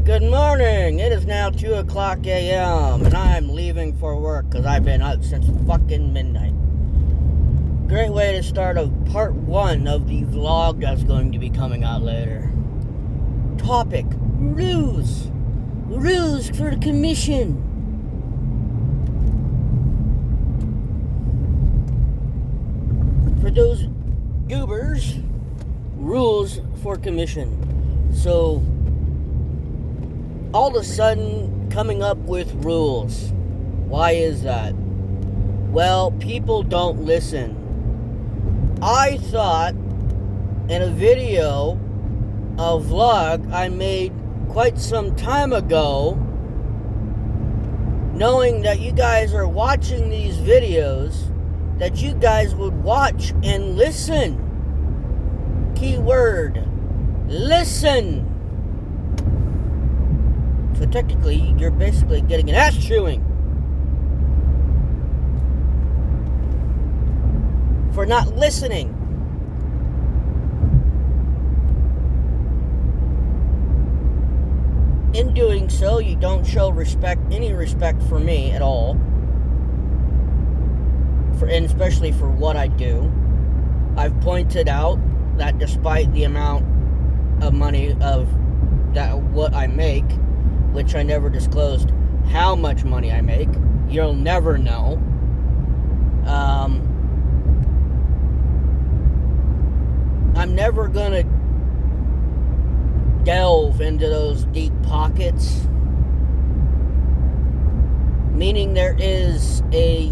Good morning. It is now 2 o'clock a.m. and I'm leaving for work because I've been up since fucking midnight. Great way to start a part 1 of the vlog that's going to be coming out later. Topic: rules. Rules for the commission. For those goobers, rules for commission. So, all of a sudden, coming up with rules. Why is that? Well, people don't listen. I thought in a video, a vlog I made quite some time ago, knowing that you guys are watching these videos, that you guys would watch and listen. Keyword: listen. So technically, you're basically getting an ass chewing for not listening. In doing so, you don't show any respect for me at all, and especially for what I do. I've pointed out that despite the amount of money what I make, which I never disclosed how much money I make, you'll never know. I'm never gonna delve into those deep pockets, meaning there is a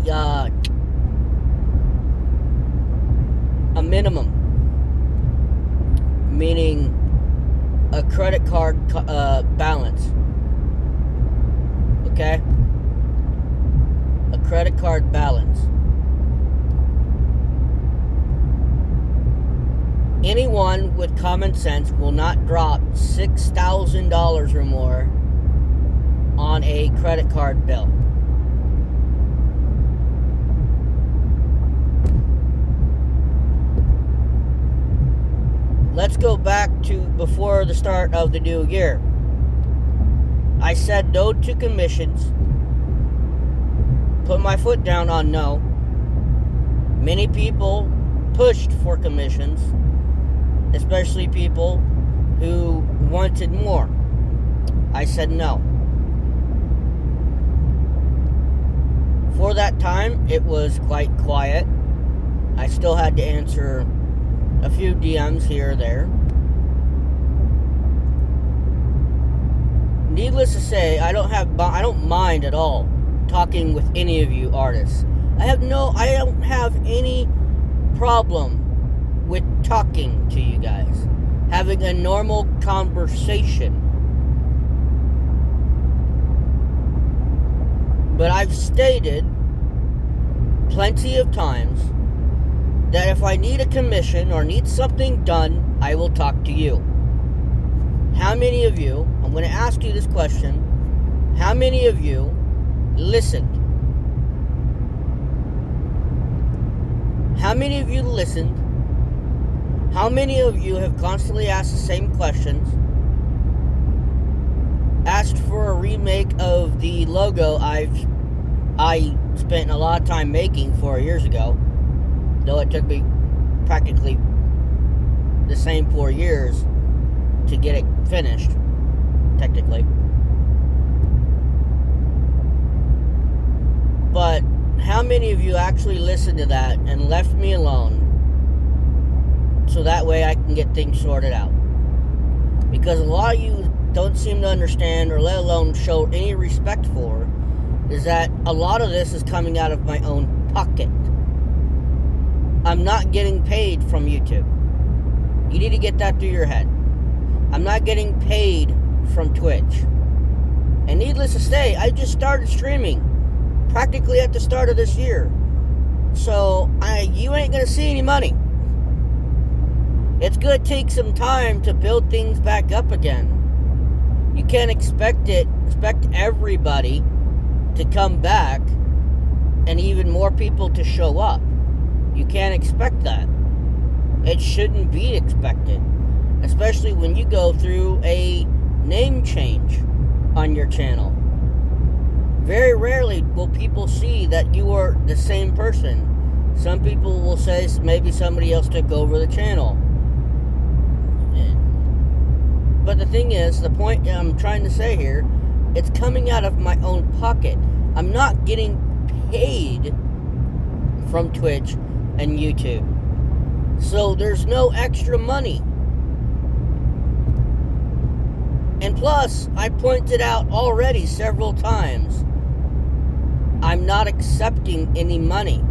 minimum, meaning a credit card balance. Okay? A credit card balance. Anyone with common sense will not drop $6,000 or more on a credit card bill. Let's go back to before the start of the new year. I said no to commissions. Put my foot down on no. Many people pushed for commissions, especially people who wanted more. I said no. For that time, it was quite quiet. I still had to answer a few DMs here or there. Needless to say, I don't mind at all talking with any of you artists. I don't have any problem with talking to you guys, having a normal conversation. But I've stated plenty of times that if I need a commission or need something done, I will talk to you. How many of you, I'm going to ask you this question, how many of you listened? How many of you listened? How many of you have constantly asked the same questions? Asked for a remake of the logo I spent a lot of time making 4 years ago, though it took me practically the same 4 years to get it finished, technically. But how many of you actually listened to that and left me alone so that way I can get things sorted out? Because a lot of you don't seem to understand, or let alone show any respect for, is that a lot of this is coming out of my own pocket. I'm not getting paid from YouTube. You need to get that through your head. I'm not getting paid from Twitch. And needless to say, I just started streaming practically at the start of this year. So, you ain't gonna see any money. It's gonna take some time to build things back up again. You can't expect everybody to come back and even more people to show up. You can't expect that. It shouldn't be expected, especially when you go through a name change. on your channel. Very rarely will people see that you are the same person. Some people will say maybe somebody else took over the channel. But the thing is, the point I'm trying to say here, it's coming out of my own pocket. I'm not getting paid from Twitch and YouTube. So there's no extra money. And plus, I pointed out already several times, I'm not accepting any money.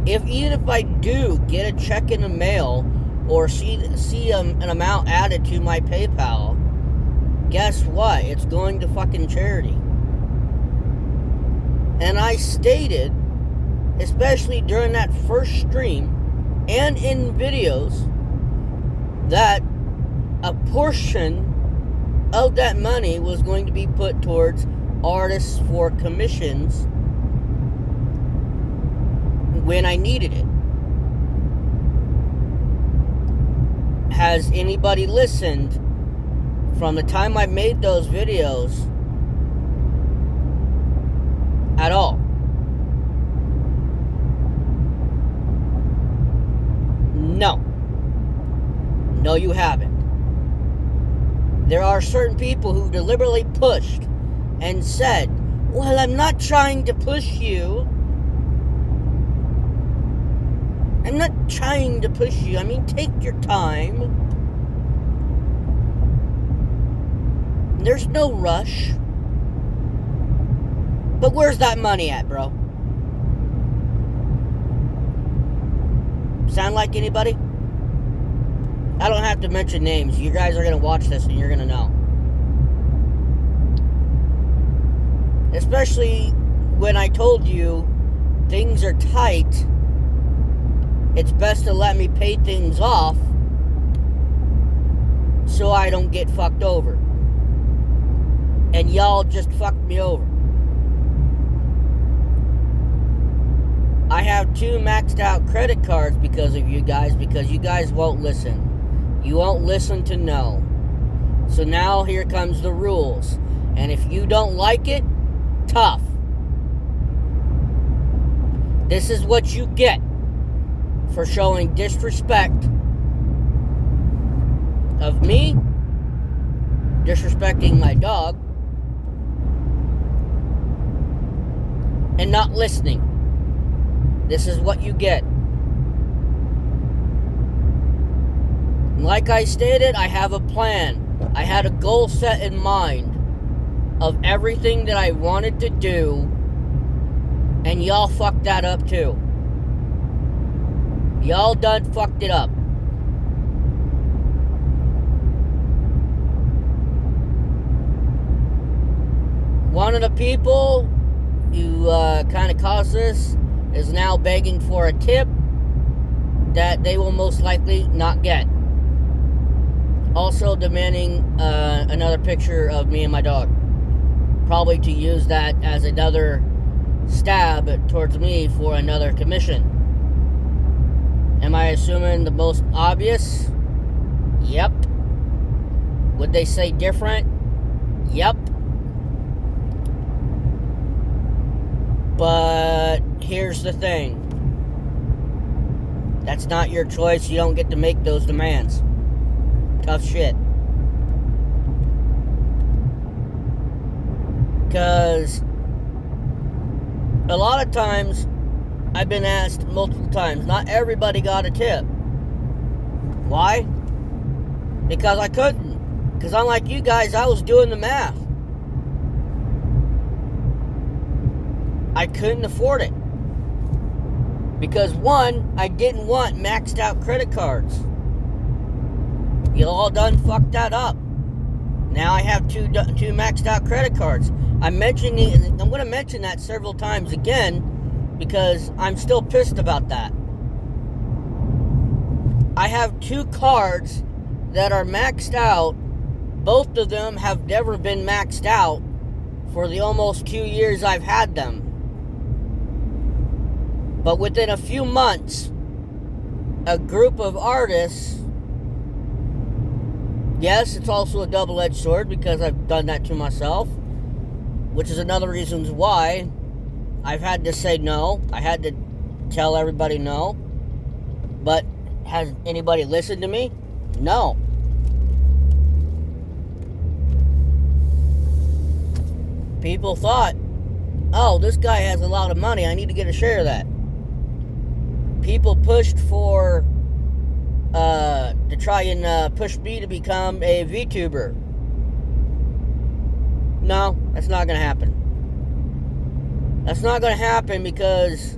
Even if I do get a check in the mail or see an amount added to my PayPal, guess what? It's going to fucking charity. And I stated, especially during that first stream and in videos, that a portion of that money was going to be put towards artists for commissions when I needed it. Has anybody listened from the time I made those videos at all? No. No, you haven't. There are certain people who deliberately pushed and said, well, I'm not trying to push you. I'm not trying to push you. I mean, take your time. There's no rush. But where's that money at, bro? Sound like anybody? I don't have to mention names. You guys are going to watch this and you're going to know. Especially when I told you things are tight, it's best to let me pay things off so I don't get fucked over. And y'all just fucked me over. I have 2 maxed out credit cards because of you guys won't listen. You won't listen to no. So now here comes the rules. And if you don't like it, tough. This is what you get for showing disrespect of me, disrespecting my dog, and not listening. This is what you get. Like I stated, I have a plan. I had a goal set in mind of everything that I wanted to do, and y'all fucked that up too. Y'all done fucked it up. One of the people who kind of caused this is now begging for a tip that they will most likely not get. Also demanding another picture of me and my dog. Probably to use that as another stab towards me for another commission. Am I assuming the most obvious? Yep. Would they say different? Yep. But here's the thing. That's not your choice. You don't get to make those demands. Tough shit. Because a lot of times, I've been asked multiple times, not everybody got a tip. Why? Because I couldn't. Because unlike you guys, I was doing the math. I couldn't afford it. Because one, I didn't want maxed out credit cards. You all done fucked that up. Now I have two maxed out credit cards. I'm going to mention that several times again because I'm still pissed about that. I have 2 cards that are maxed out. Both of them have never been maxed out for the almost 2 years I've had them. But within a few months, a group of artists Yes, it's also a double-edged sword because I've done that to myself, which is another reason why I've had to say no. I had to tell everybody no. But has anybody listened to me? No. People thought, oh, this guy has a lot of money, I need to get a share of that. People pushed for to try and push me to become a VTuber. No, that's not going to happen. That's not going to happen because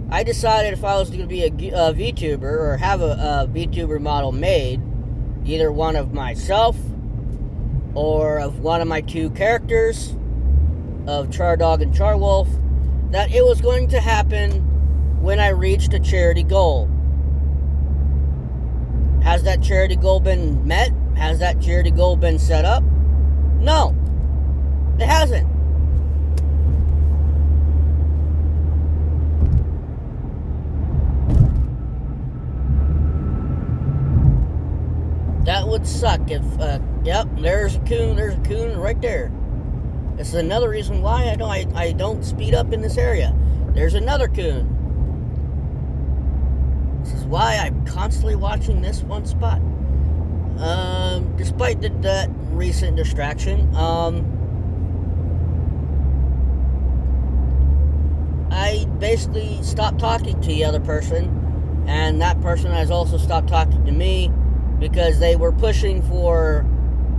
I decided if I was going to be a VTuber or have a VTuber model made, either one of myself or of one of my two characters, of Chardog and Charwolf, that it was going to happen when I reached a charity goal. Has that charity goal been met? Has that charity goal been set up? No, it hasn't. That would suck if, yep, there's a coon right there. This is another reason why I don't speed up in this area. There's another coon. This is why I'm constantly watching this one spot. Despite that recent distraction, I basically stopped talking to the other person, and that person has also stopped talking to me because they were pushing for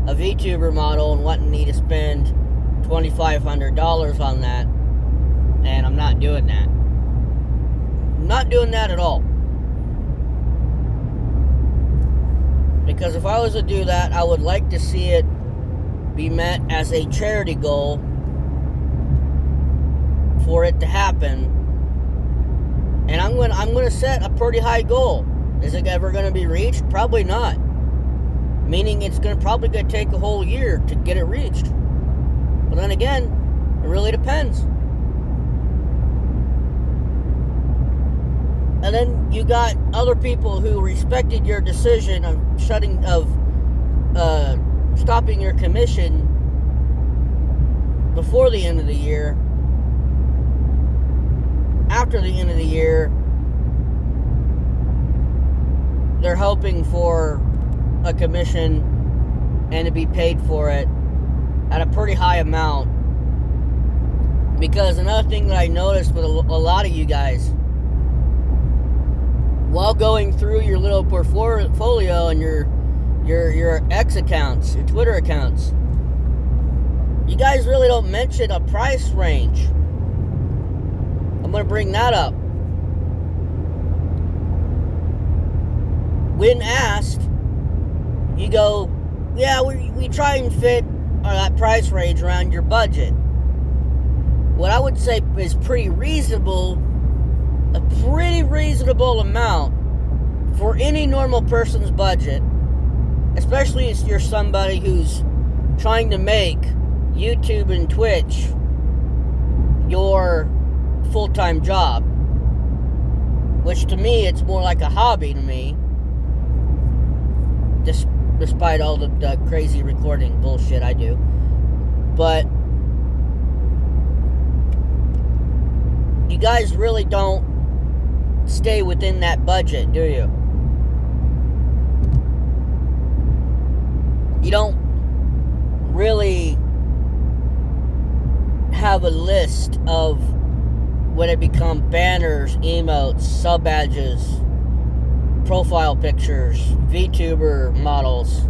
a VTuber model and wanting me to spend $2,500 on that, and I'm not doing that. I'm not doing that at all. Because if I was to do that, I would like to see it be met as a charity goal for it to happen. And I'm going to set a pretty high goal. Is it ever going to be reached? Probably not. Meaning it's probably going to take a whole year to get it reached. But then again, it really depends. And then you got other people who respected your decision of stopping your commission before the end of the year. After the end of the year, they're hoping for a commission and to be paid for it at a pretty high amount. Because another thing that I noticed with a lot of you guys, while going through your little portfolio and your X accounts, your Twitter accounts, you guys really don't mention a price range. I'm going to bring that up. When asked, you go, yeah, we try and fit that price range around your budget. What I would say is pretty reasonable, a pretty reasonable amount for any normal person's budget, especially if you're somebody who's trying to make YouTube and Twitch your full-time job, which to me, it's more like a hobby to me, despite all the crazy recording bullshit I do. But you guys really don't stay within that budget, do you? You don't really have a list of when it become banners, emotes, sub badges, profile pictures, VTuber models,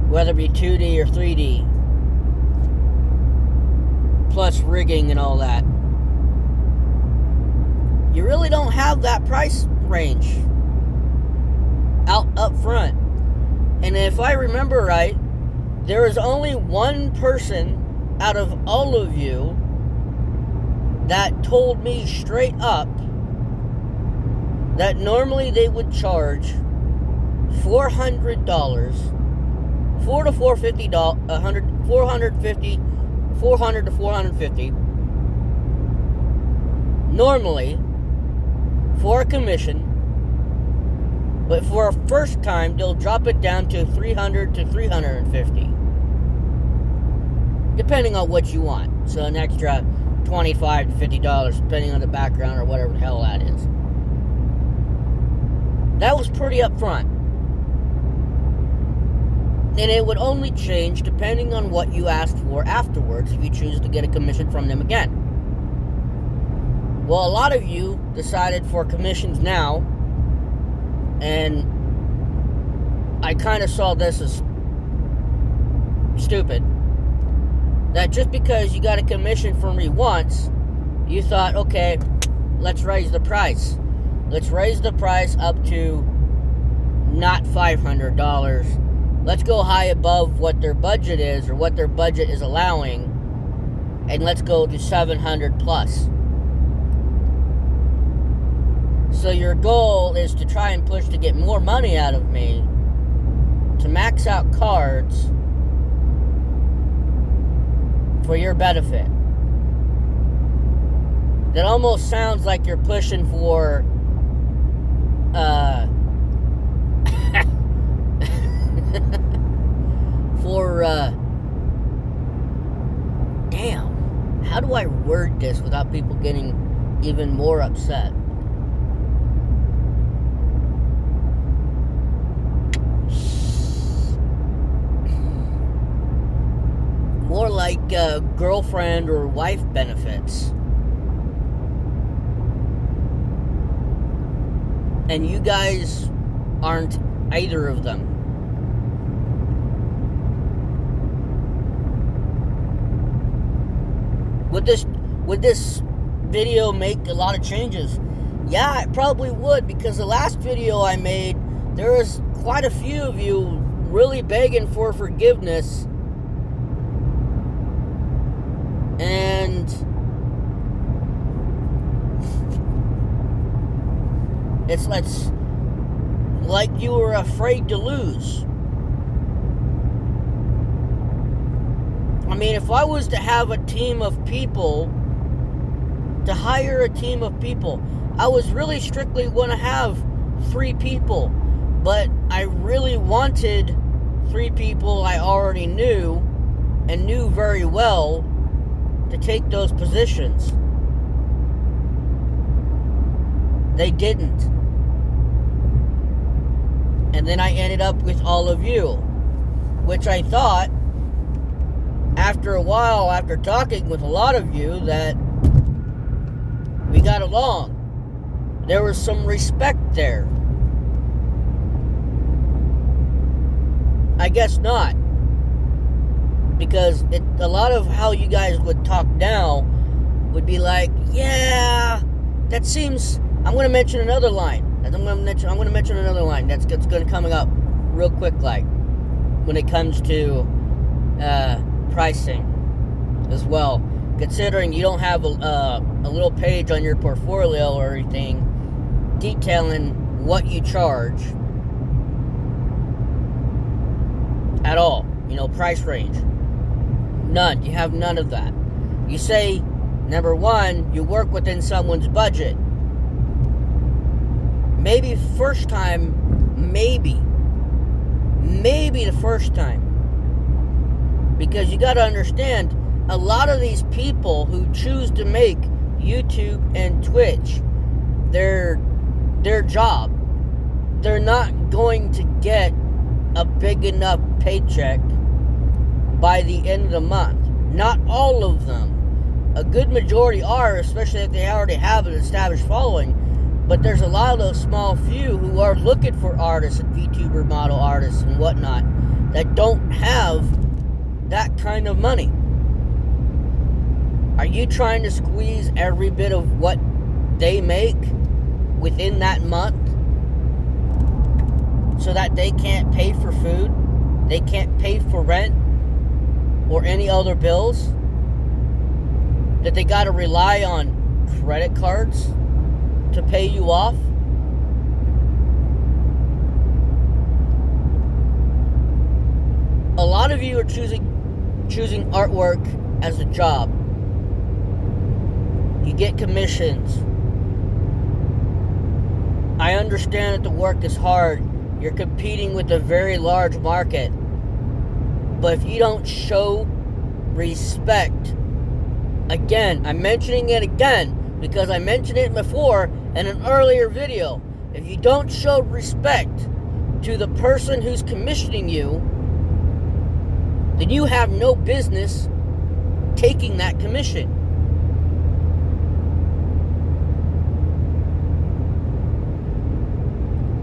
whether it be 2D or 3D, plus rigging and all that. You really don't have that price range out up front. And if I remember right, there is only one person out of all of you that told me straight up that normally they would charge $400, $400 to $450, $400 to $450 normally for a commission But for a first time, they'll drop it down to $300 to $350. Depending on what you want. So an extra $25 to $50, depending on the background or whatever the hell that is. That was pretty upfront. And it would only change depending on what you asked for afterwards if you choose to get a commission from them again. Well, a lot of you decided for commissions now, and I kind of saw this as stupid. That just because you got a commission from me once, you thought, okay, let's raise the price. Let's raise the price up to not $500. Let's go high above what their budget is or what their budget is allowing, and let's go to $700 plus. So your goal is to try and push to get more money out of me, to max out cards for your benefit. That almost sounds like you're pushing for damn, how do I word this without people getting even more upset? More like girlfriend or wife benefits. And you guys aren't either of them. Would this video make a lot of changes? Yeah, it probably would, because the last video I made, there was quite a few of you really begging for forgiveness. And it's like you were afraid to lose. I mean, if I was to have a team of people, to hire a team of people, I was really strictly going to have 3 people. But I really wanted 3 people I already knew and knew very well to take those positions. They didn't. And then I ended up with all of you, which I thought, after a while, after talking with a lot of you, that we got along. There was some respect there. I guess not. Because a lot of how you guys would talk now would be like, yeah, that seems... I'm going to mention another line. I'm going to mention another line that's going to coming up real quick, like, when it comes to pricing as well. Considering you don't have a little page on your portfolio or anything detailing what you charge at all. You know, price range. None. You have none of that. You say, number one, you work within someone's budget. Maybe first time, maybe the first time. Because you got to understand, a lot of these people who choose to make YouTube and Twitch their job, they're not going to get a big enough paycheck by the end of the month. Not all of them. A good majority are, especially if they already have an established following. But there's a lot of those small few who are looking for artists and VTuber model artists and whatnot that don't have that kind of money. Are you trying to squeeze every bit of what they make within that month so that they can't pay for food, they can't pay for rent or any other bills, that they got to rely on credit cards to pay you off? A lot of you are choosing artwork as a job. You get commissions. I understand that the work is hard. You're competing with a very large market. But if you don't show respect, again, I'm mentioning it again because I mentioned it before in an earlier video. If you don't show respect to the person who's commissioning you, then you have no business taking that commission.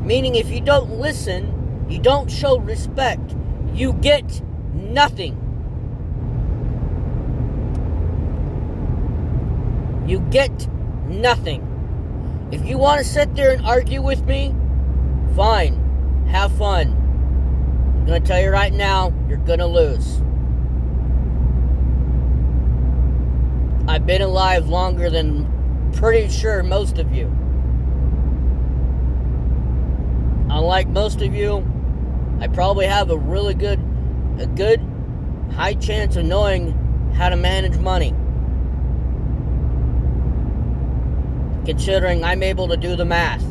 Meaning, if you don't listen, you don't show respect, you get nothing. You get nothing. If you want to sit there and argue with me, fine. Have fun. I'm going to tell you right now, you're going to lose. I've been alive longer than pretty sure most of you. Unlike most of you, I probably have a good high chance of knowing how to manage money. Considering I'm able to do the math.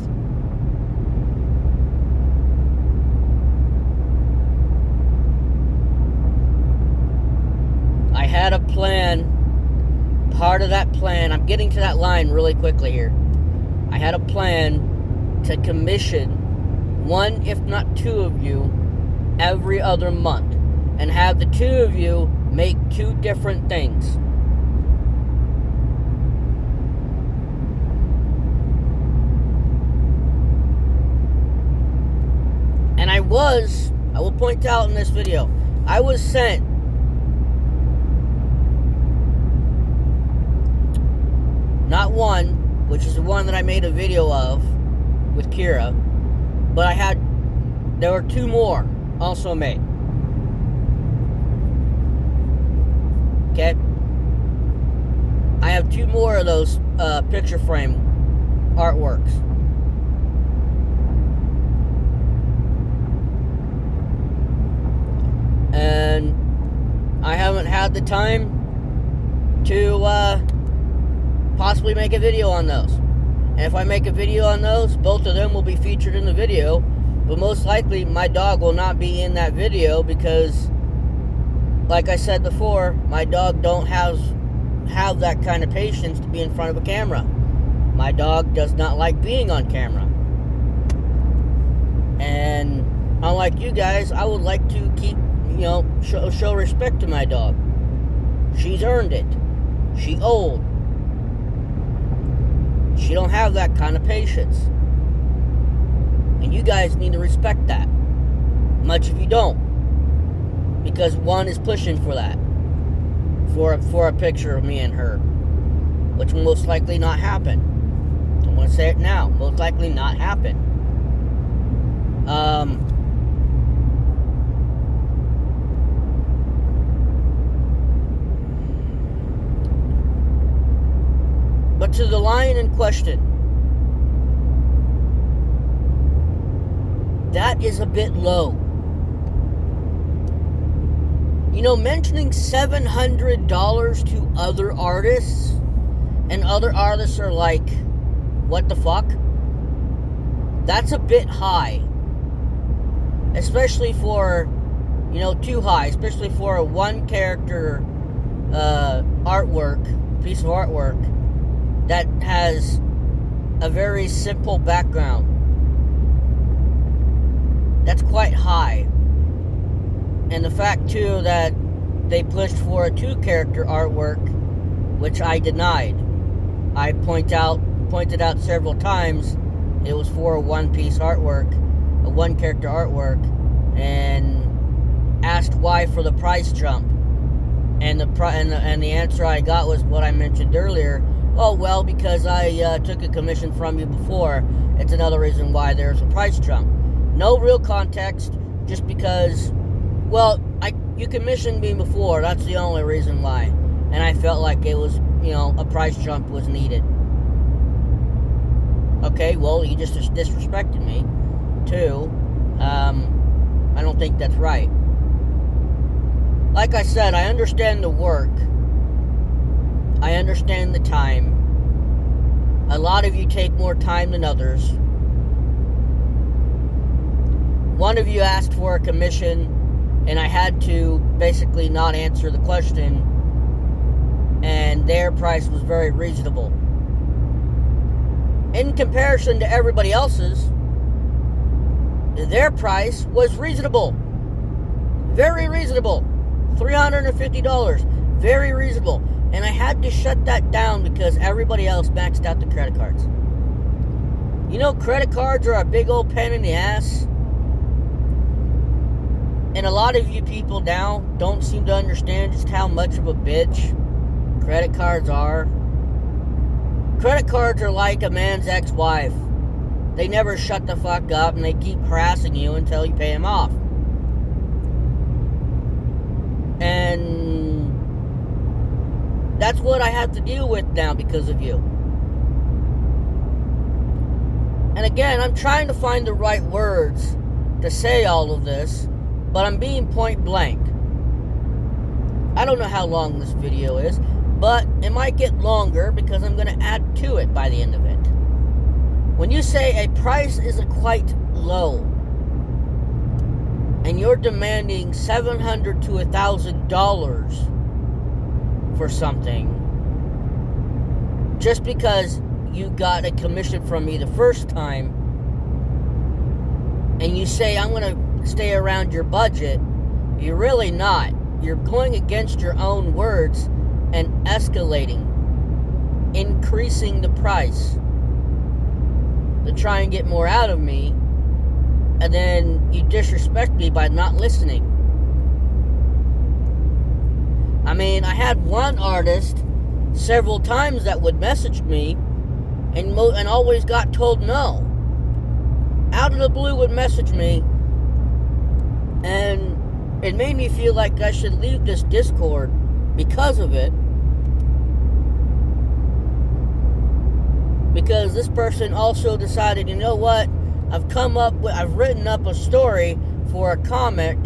I had a plan. Part of that plan, I'm getting to that line really quickly here. I had a plan to commission one, if not two of you, every other month. And have the two of you make two different things. And I will point out in this video, I was sent not one, which is the one that I made a video of with Kira, but there were two more also made. Okay? I have two more of those picture frame artworks. And I haven't had the time to possibly make a video on those. And if I make a video on those, both of them will be featured in the video. But most likely, my dog will not be in that video because, like I said before, my dog don't have that kind of patience to be in front of a camera. My dog does not like being on camera. And unlike you guys, I would like to keep, show respect to my dog. She's earned it. She old. She don't have that kind of patience. And you guys need to respect that. Much if you don't. Because one is pushing for that. For a picture of me and her. Which will most likely not happen. I'm going to say it now. Most likely not happen. But to the line in question, that is a bit low. Mentioning $700 to other artists, and other artists are like, what the fuck? That's a bit high. Especially for, too high. Especially for a one character piece of artwork that has a very simple background. That's quite high. And the fact too that they pushed for a two character artwork, which I denied. I pointed out several times it was for a one piece artwork, a one character artwork, and asked why for the price jump. And the answer I got was what I mentioned earlier. Oh, well, because I took a commission from you before, it's another reason why there's a price jump. No real context, just because, well, you commissioned me before, that's the only reason why. And I felt like it was, a price jump was needed. Okay, well, you just disrespected me, too. I don't think that's right. Like I said, I understand the work. I understand the time. A lot of you take more time than others. one of you asked for a commission, and I had to basically not answer the question, and their price was very reasonable. In comparison to everybody else's, their price was reasonable. Very reasonable. $350. Very reasonable. And I had to shut that down because everybody else maxed out the credit cards. You know, credit cards are a big old pain in the ass. And a lot of you people now don't seem to understand just how much of a bitch credit cards are. Credit cards are like a man's ex-wife. They never shut the fuck up, and they keep harassing you until you pay them off. And that's what I have to deal with now because of you. And again, I'm trying to find the right words to say all of this, but I'm being point blank. I don't know how long this video is, but it might get longer because I'm going to add to it by the end of it. When you say a price is quite low, and you're demanding $700 to $1,000 for something, just because you got a commission from me the first time, and you say, I'm going to stay around your budget, you're really not. You're going against your own words and escalating, increasing the price to try and get more out of me, and then you disrespect me by not listening. I mean, I had one artist several times that would message me and always got told no. Out of the blue would message me, and it made me feel like I should leave this Discord because of it. Because this person also decided, you know what, I've written up a story for a comic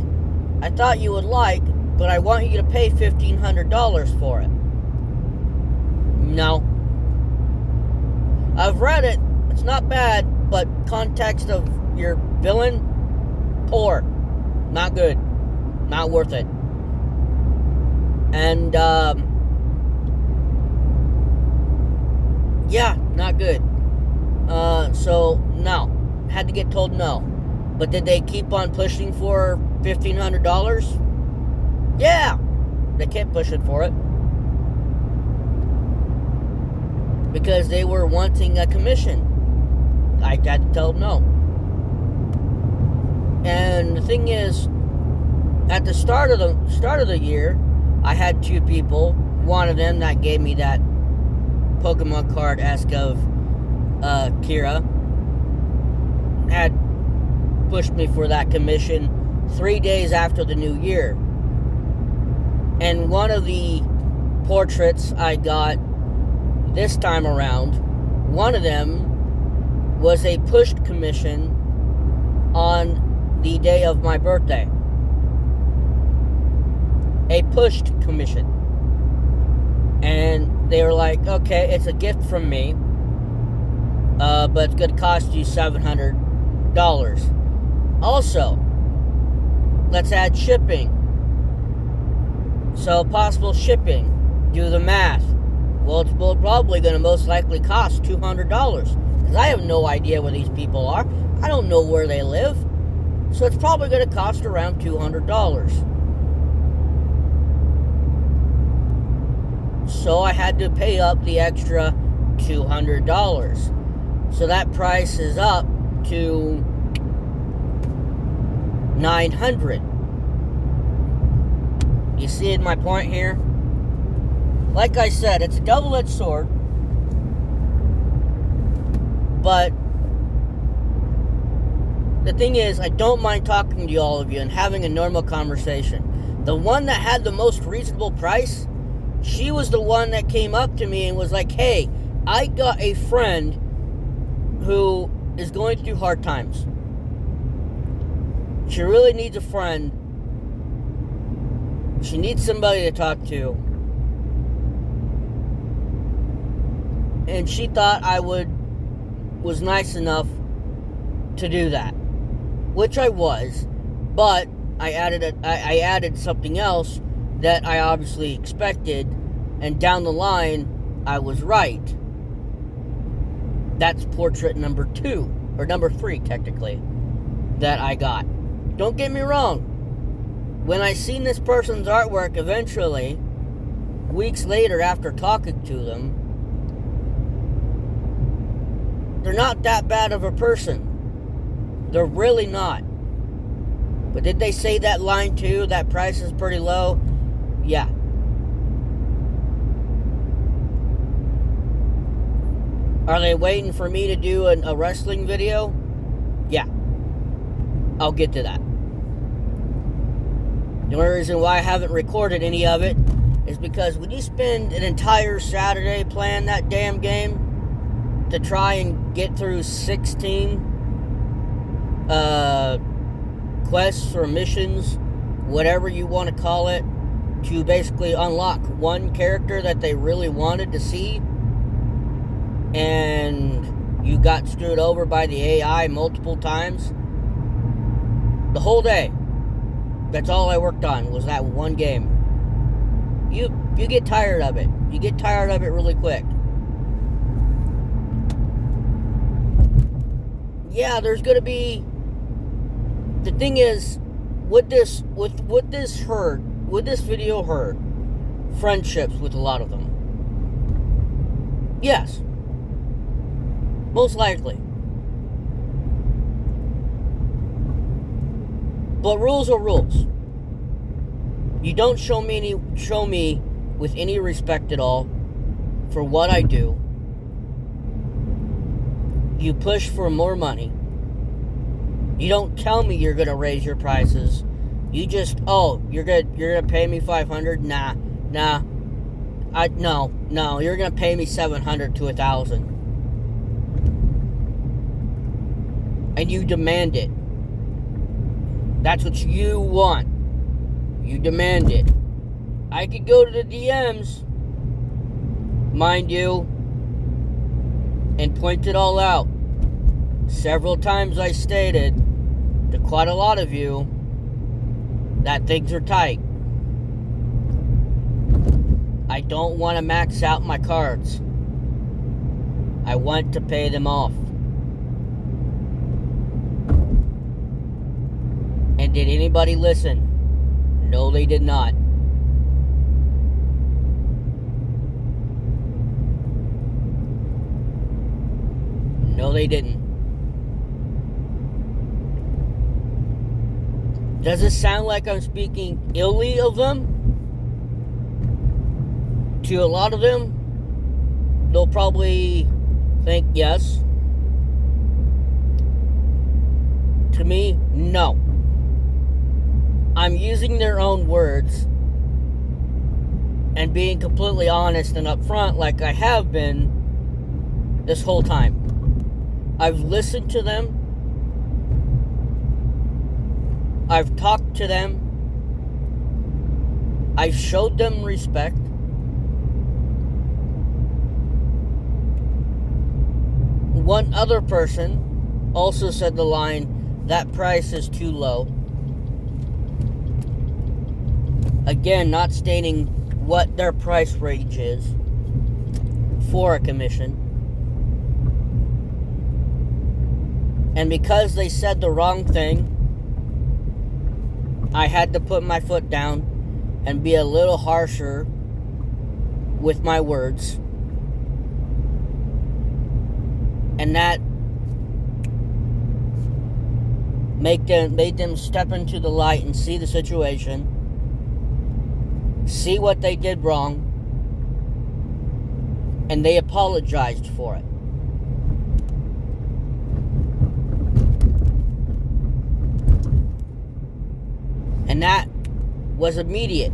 I thought you would like, but I want you to pay $1,500 for it. No. I've read it. It's not bad, but context of your villain, poor. Not good. Not worth it. And, yeah, not good. So, no. Had to get told no. But did they keep on pushing for $1,500? Yeah! They kept pushing for it. Because they were wanting a commission. I had to tell them no. And the thing is, at the start of the year, I had two people. One of them that gave me that Pokemon card-esque of Kira had pushed me for that commission 3 days after the new year. And one of the portraits I got this time around, one of them was a pushed commission on the day of my birthday. A pushed commission. And they were like, okay, it's a gift from me, but it's going to cost you $700. Also, let's add shipping. So, possible shipping. Do the math. Well, it's probably going to most likely cost $200. Because I have no idea where these people are. I don't know where they live. So, it's probably going to cost around $200. So I had to pay up the extra $200. So that price is up to $900. You see my point here? Like I said, it's a double-edged sword. But the thing is, I don't mind talking to all of you and having a normal conversation. The one that had the most reasonable price, she was the one that came up to me and was like, hey, I got a friend who is going through hard times. She really needs a friend. She needs somebody to talk to. And she thought I was nice enough to do that. which I was, but I added something else that I obviously expected, and down the line, I was right. That's portrait number 2, or number 3, technically, that I got. Don't get me wrong. When I seen this person's artwork eventually, weeks later after talking to them, they're not that bad of a person. They're really not. But did they say that line too? That price is pretty low? Yeah. Are they waiting for me to do a wrestling video? Yeah. I'll get to that. The only reason why I haven't recorded any of it is because when you spend an entire Saturday playing that damn game to try and get through 16 quests or missions, whatever you want to call it, to basically unlock one character that they really wanted to see, and you got screwed over by the AI multiple times, the whole day, that's all I worked on was that one game. You get tired of it. You get tired of it really quick. Yeah, there's gonna be. The thing is, with this video hurt friendships with a lot of them. Yes, most likely. But rules are rules. You don't show me with any respect at all for what I do. You push for more money. You don't tell me you're gonna raise your prices. You just, you're gonna pay me $500? Nah. No, you're gonna pay me $700 to $1,000. And you demand it. That's what you want. You demand it. I could go to the DMs, mind you, and point it all out. Several times I stated to quite a lot of you that things are tight. I don't want to max out my cards. I want to pay them off. And did anybody listen? No, they did not. No, they didn't. Does it sound like I'm speaking illy of them? To a lot of them, they'll probably think yes. To me, no. I'm using their own words and being completely honest and upfront like I have been this whole time. I've listened to them. I've talked to them. I've showed them respect. One other person also said the line, "That price is too low." Again, not stating what their price range is for a commission. And because they said the wrong thing, I had to put my foot down and be a little harsher with my words. And that made them step into the light and see the situation. See what they did wrong, and they apologized for it. And that was immediate.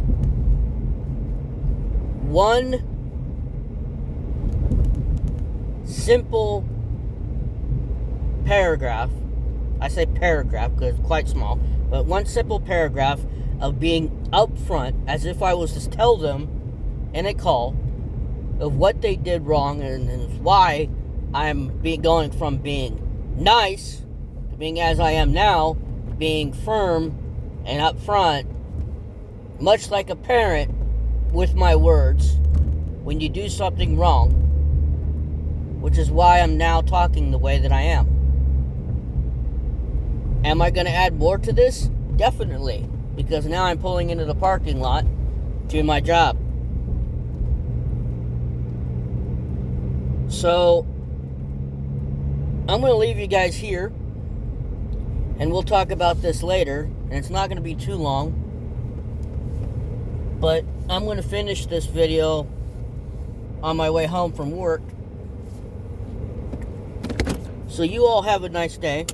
One simple paragraph, I say paragraph because it's quite small, but one simple paragraph of being upfront, as if I was to tell them in a call of what they did wrong and why I'm going from being nice to being as I am now being firm and upfront, much like a parent, with my words when you do something wrong, which is why I'm now talking the way that I am. Am I going to add more to this? Definitely, because now I'm pulling into the parking lot to my job. So, I'm going to leave you guys here, and we'll talk about this later, and it's not going to be too long, but I'm going to finish this video on my way home from work. So you all have a nice day.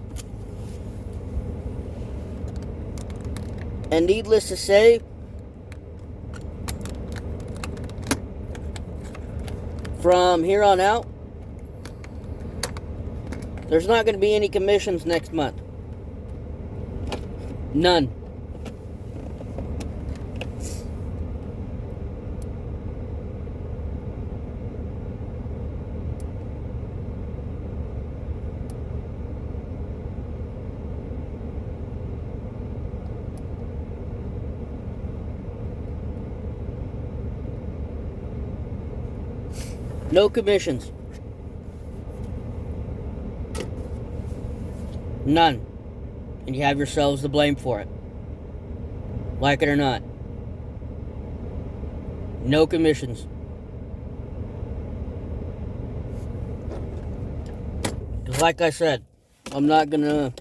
And needless to say, from here on out, there's not going to be any commissions next month. None. No commissions. None. And you have yourselves to blame for it. Like it or not. No commissions. Because like I said, I'm not gonna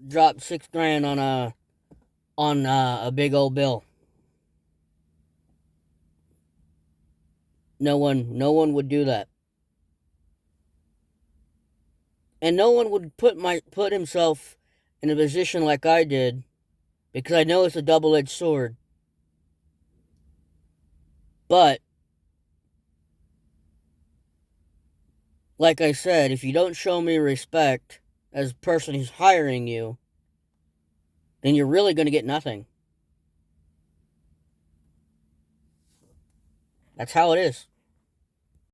drop $6,000 on a big old bill. No one would do that. And no one would put himself in a position like I did, because I know it's a double-edged sword. But, like I said, if you don't show me respect as a person who's hiring you, then you're really going to get nothing. That's how it is.